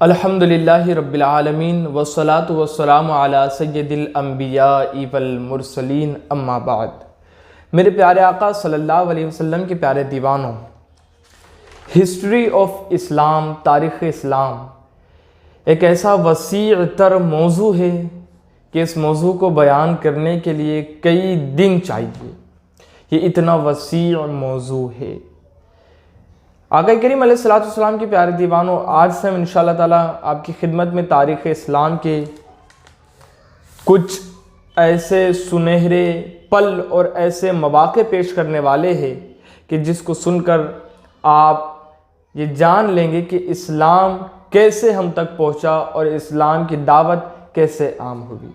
الحمدللہ رب العالمین والصلاة والسلام علی سید الانبیاء والمرسلین اما بعد۔ میرے پیارے آقا صلی اللہ علیہ وسلم کے پیارے دیوانوں، ہسٹری آف اسلام، تاریخ اسلام ایک ایسا وسیع تر موضوع ہے کہ اس موضوع کو بیان کرنے کے لیے کئی دن چاہیے۔ یہ اتنا وسیع موضوع ہے۔ آقا کریم علیہ السلام کے پیارے دیوانوں، آج سے ہم انشاءاللہ تعالیٰ آپ کی خدمت میں تاریخ اسلام کے کچھ ایسے سنہرے پل اور ایسے مواقع پیش کرنے والے ہیں کہ جس کو سن کر آپ یہ جان لیں گے کہ اسلام کیسے ہم تک پہنچا اور اسلام کی دعوت کیسے عام ہوئی۔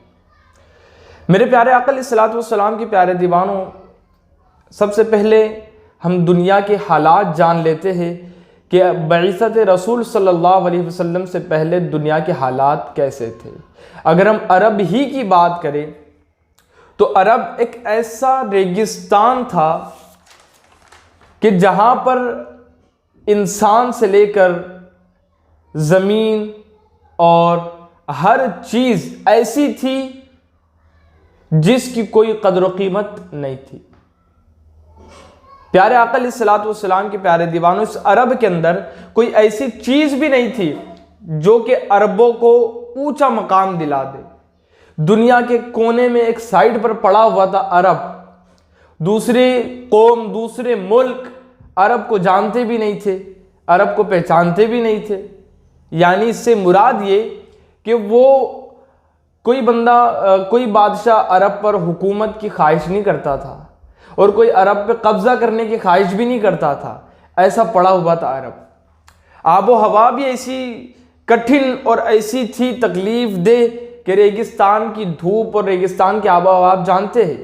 میرے پیارے آقا علیہ السلام کے پیارے دیوانوں، سب سے پہلے ہم دنیا کے حالات جان لیتے ہیں کہ بعثت رسول صلی اللہ علیہ وسلم سے پہلے دنیا کے حالات کیسے تھے۔ اگر ہم عرب ہی کی بات کریں تو عرب ایک ایسا ریگستان تھا کہ جہاں پر انسان سے لے کر زمین اور ہر چیز ایسی تھی جس کی کوئی قدر و قیمت نہیں تھی۔ پیارے آقا علیہ السلام کے پیارے دیوانوں، اس عرب کے اندر کوئی ایسی چیز بھی نہیں تھی جو کہ عربوں کو اونچا مقام دلا دے۔ دنیا کے کونے میں ایک سائیڈ پر پڑا ہوا تھا عرب۔ دوسری قوم، دوسرے ملک عرب کو جانتے بھی نہیں تھے، عرب کو پہچانتے بھی نہیں تھے۔ یعنی اس سے مراد یہ کہ وہ کوئی بندہ، کوئی بادشاہ عرب پر حکومت کی خواہش نہیں کرتا تھا اور کوئی عرب پہ قبضہ کرنے کی خواہش بھی نہیں کرتا تھا۔ ایسا پڑا ہوا تھا عرب۔ آب و ہوا بھی ایسی کٹھن اور ایسی تھی تکلیف دہ کہ ریگستان کی دھوپ اور ریگستان کی آب و ہوا آپ جانتے ہیں۔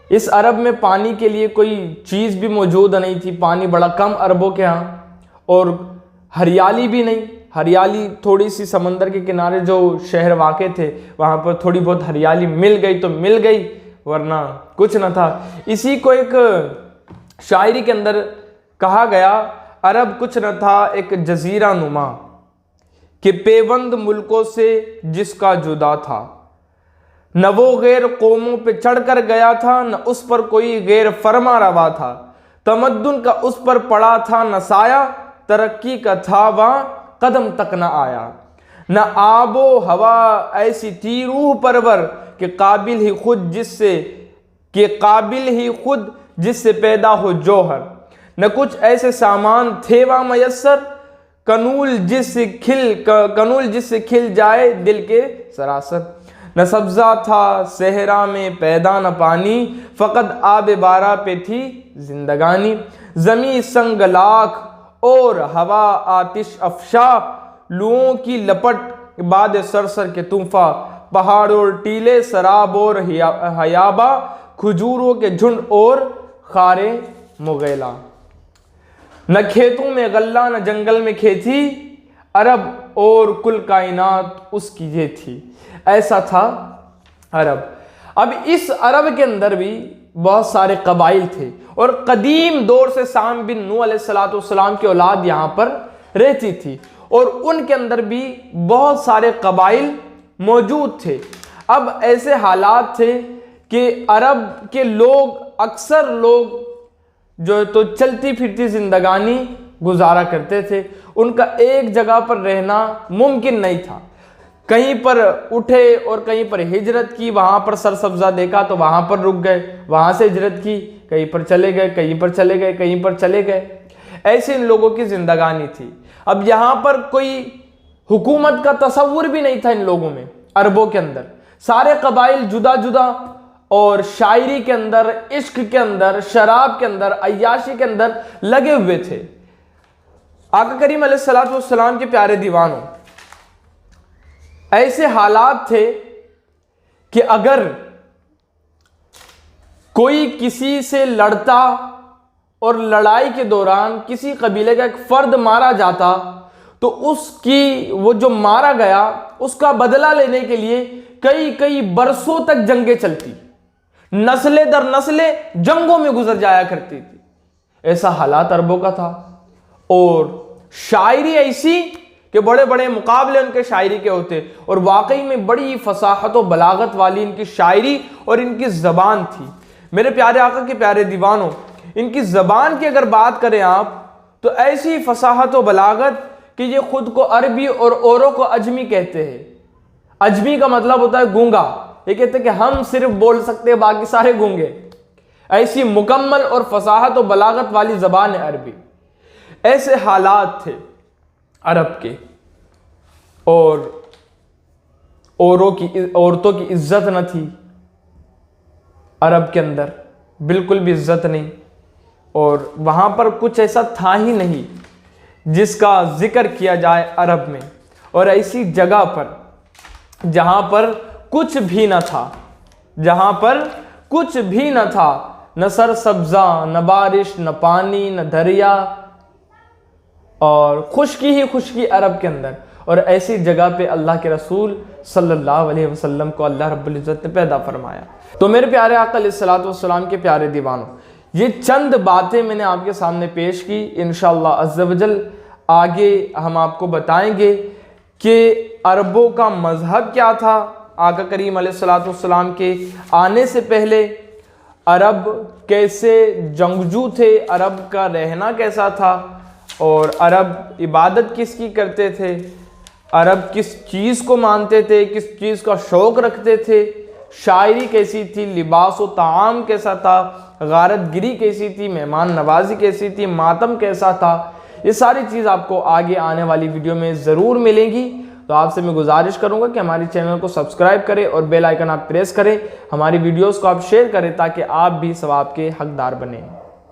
اس عرب میں پانی کے لیے کوئی چیز بھی موجود نہیں تھی، پانی بڑا کم عربوں کے ہاں، اور ہریالی بھی نہیں۔ ہریالی تھوڑی سی سمندر کے کنارے جو شہر واقع تھے وہاں پر تھوڑی بہت ہریالی مل گئی تو مل گئی، ورنہ کچھ نہ تھا۔ اسی کو ایک شاعری کے اندر کہا گیا، عرب کچھ نہ تھا ایک جزیرہ نما کہ پیوند ملکوں سے جس کا جدا تھا۔ نہ وہ غیر قوموں پہ چڑھ کر گیا تھا، نہ اس پر کوئی غیر فرما روا تھا۔ تمدن کا اس پر پڑا تھا نہ سایہ، ترقی کا تھا وہاں قدم تک نہ آیا۔ نہ آب و ہوا ایسی تھی روح پرور کہ قابل ہی خود جس سے پیدا ہو جوہر۔ نہ کچھ ایسے سامان تھے وہاں میسر، کنول جس سے کھل جائے دل کے سراسر۔ نہ سبزہ تھا صحرا میں پیدا نہ پانی، فقط آب بارہ پہ تھی زندگانی۔ زمیں سنگ لاکھ اور ہوا آتش افشا، لوؤں کی لپٹ باد سرسر کے طوفاں۔ پہاڑ اور ٹیلے سراب اور ہیابا، کھجوروں کے جھنڈ اور خارے مغیلا۔ نہ کھیتوں میں غلہ نہ جنگل میں کھیتی، عرب اور کل کائنات اس کی یہ تھی۔ ایسا تھا عرب۔ اب اس عرب کے اندر بھی بہت سارے قبائل تھے اور قدیم دور سے سام بن نوح علیہ السلام کی اولاد یہاں پر رہتی تھی، اور ان کے اندر بھی بہت سارے قبائل موجود تھے۔ اب ایسے حالات تھے کہ عرب کے لوگ، اکثر لوگ جو تو چلتی پھرتی زندگانی گزارا کرتے تھے۔ ان کا ایک جگہ پر رہنا ممکن نہیں تھا۔ کہیں پر اٹھے اور کہیں پر ہجرت کی، وہاں پر سرسبزہ دیکھا تو وہاں پر رک گئے، وہاں سے ہجرت کی، کہیں پر چلے گئے، کہیں پر چلے گئے، کہیں پر چلے گئے۔ ایسے ان لوگوں کی زندگانی تھی۔ اب یہاں پر کوئی حکومت کا تصور بھی نہیں تھا ان لوگوں میں، عربوں کے اندر۔ سارے قبائل جدا جدا اور شاعری کے اندر، عشق کے اندر، شراب کے اندر، عیاشی کے اندر لگے ہوئے تھے۔ آقا کریم علیہ السلام کے پیارے دیوانوں، ایسے حالات تھے کہ اگر کوئی کسی سے لڑتا اور لڑائی کے دوران کسی قبیلے کا ایک فرد مارا جاتا تو اس کی وہ جو مارا گیا اس کا بدلہ لینے کے لیے کئی برسوں تک جنگیں چلتی، نسلیں در نسلیں جنگوں میں گزر جایا کرتی تھی۔ ایسا حالات عربوں کا تھا، اور شاعری ایسی کہ بڑے بڑے مقابلے ان کے شاعری کے ہوتے، اور واقعی میں بڑی فصاحت و بلاغت والی ان کی شاعری اور ان کی زبان تھی۔ میرے پیارے آقا کے پیارے دیوانوں، ان کی زبان کی اگر بات کریں آپ تو ایسی فصاحت و بلاغت کہ یہ خود کو عربی اور اوروں کو اجمی کہتے ہیں۔ اجمی کا مطلب ہوتا ہے گونگا، یہ کہتے ہیں کہ ہم صرف بول سکتے ہیں باقی سارے گونگے۔ ایسی مکمل اور فصاحت و بلاغت والی زبان ہے عربی۔ ایسے حالات تھے عرب کے، اور عورتوں کی عزت نہ تھی عرب کے اندر، بالکل بھی عزت نہیں، اور وہاں پر کچھ ایسا تھا ہی نہیں جس کا ذکر کیا جائے عرب میں۔ اور ایسی جگہ پر جہاں پر کچھ بھی نہ تھا، جہاں پر کچھ بھی نہ تھا، نہ سر سبزہ، نہ بارش، نہ پانی، نہ دریا، اور خشکی ہی خشکی عرب کے اندر، اور ایسی جگہ پہ اللہ کے رسول صلی اللہ علیہ وسلم کو اللہ رب العزت نے پیدا فرمایا۔ تو میرے پیارے آقا علیہ السلام کے پیارے دیوانوں، یہ چند باتیں میں نے آپ کے سامنے پیش کی۔ انشاءاللہ عز و جل آگے ہم آپ کو بتائیں گے کہ عربوں کا مذہب کیا تھا۔ آقا کریم علیہ السلام کے آنے سے پہلے عرب کیسے جنگجو تھے، عرب کا رہنا کیسا تھا، اور عرب عبادت کس کی کرتے تھے، عرب کس چیز کو مانتے تھے، کس چیز کا شوق رکھتے تھے، شاعری کیسی تھی، لباس و طعام کیسا تھا، غارت گری کیسی تھی، مہمان نوازی کیسی تھی، ماتم کیسا تھا، یہ ساری چیز آپ کو آگے آنے والی ویڈیو میں ضرور ملیں گی۔ تو آپ سے میں گزارش کروں گا کہ ہماری چینل کو سبسکرائب کریں اور بیل آئیکن آپ پریس کریں، ہماری ویڈیوز کو آپ شیئر کریں تاکہ آپ بھی ثواب کے حقدار بنیں۔